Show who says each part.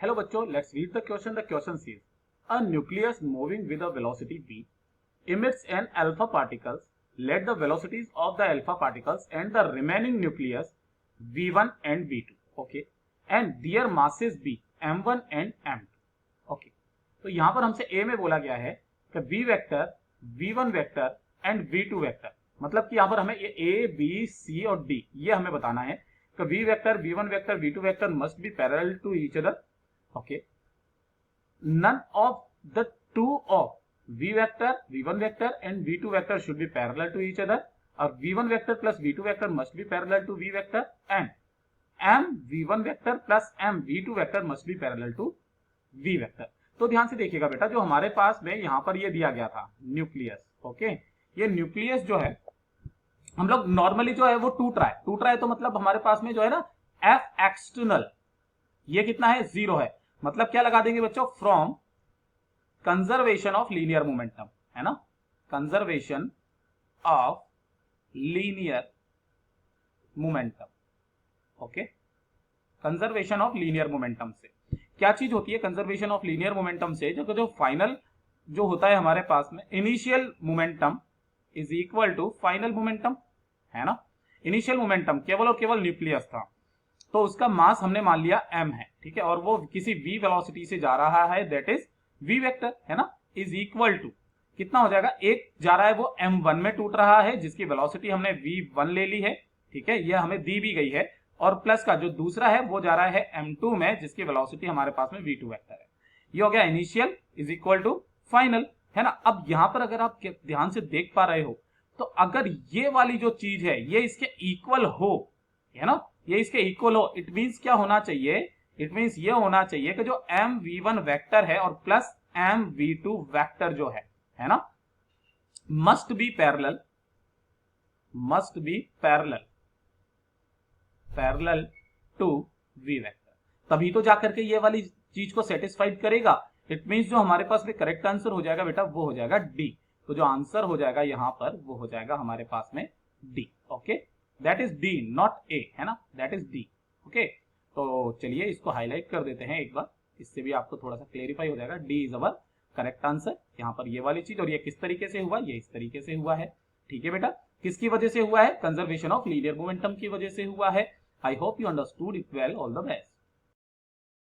Speaker 1: Hello बच्चों, let's read the question. The question says, a nucleus moving with a velocity v emits an alpha particles. Let the velocities of the alpha particles and the remaining nucleus v1 and v2. Okay, and their masses be m1 and m2. Okay, तो यहाँ पर हमसे a में बोला गया है कि v vector, v1 vector and v2 vector, मतलब कि यहाँ पर हमें ये a, b, c और d ये हमें बताना है कि v vector, v1 vector, v2 vector must be parallel to each other. Okay, none of the two of v vector, v1 vector and v2 vector should be parallel to each other, or v1 vector plus v2 vector must be parallel to v vector, and m v1 vector plus m v2 vector must be parallel to v vector. तो ध्यान से देखिएगा बेटा, जो हमारे पास में यहाँ पर ये दिया गया था न्यूक्लियस. ओके, ये न्यूक्लियस जो है हम लोग नॉर्मली जो है वो टूट रहा है, तो मतलब हमारे पास में जो है ना एफ एक्सटर्नल ये कितना है, 0 है. मतलब क्या लगा देंगे बच्चों, from conservation of linear momentum, है ना, conservation of linear momentum. Okay, conservation of linear momentum से क्या चीज होती है, कंजर्वेशन ऑफ लीनियर मोमेंटम से जो फाइनल जो होता है हमारे पास में initial momentum is equal to final momentum, है ना. इनिशियल मोमेंटम केवल और केवल न्यूक्लियस था, तो उसका मास हमने मान लिया m है, ठीक है, और वो किसी v वेलोसिटी से जा रहा है, दैट इज v वेक्टर, है ना, इज इक्वल टू कितना हो जाएगा, एक जा रहा है वो m1 में टूट रहा है जिसकी वेलोसिटी हमने v1 ले ली है, ठीक है, ये हमें दी भी गई है, और प्लस का जो दूसरा है वो जा रहा है m2 में जिसकी वेलोसिटी हमारे पास में v2 वेक्टर है. ये हो गया initial is equal to final, है ना. अब यहां पर अगर आप ध्यान से देख पा रहे हो तो अगर ये वाली जो चीज है ये इसके इक्वल हो, है ना, ये इसके इक्वल हो, इट मींस क्या होना चाहिए, इट मींस ये होना चाहिए कि जो m v1 वेक्टर है और प्लस m v2 वेक्टर जो है ना, must be parallel to v vector, तभी तो जाकर के ये वाली चीज को सेटिस्फाइड करेगा. इट मींस जो हमारे पास में करेक्ट आंसर हो जाएगा बेटा वो हो जाएगा डी. तो जो आंसर हो जाएगा यहां पर वो हो जाएगा हमारे पास में D. Okay, that is D not a, है ना, दैट इज डी. ओके, तो चलिए इसको हाईलाइट कर देते हैं एक बार, इससे भी आपको थोड़ा सा क्लेरिफाई हो जाएगा. D is our correct answer. यहाँ पर ये वाली चीज, और ये किस तरीके से हुआ, ये इस तरीके से हुआ है, ठीक है बेटा. किसकी वजह से हुआ है, कंजर्वेशन ऑफ लीनियर मोमेंटम की वजह से हुआ है. I hope you understood it well. All the best.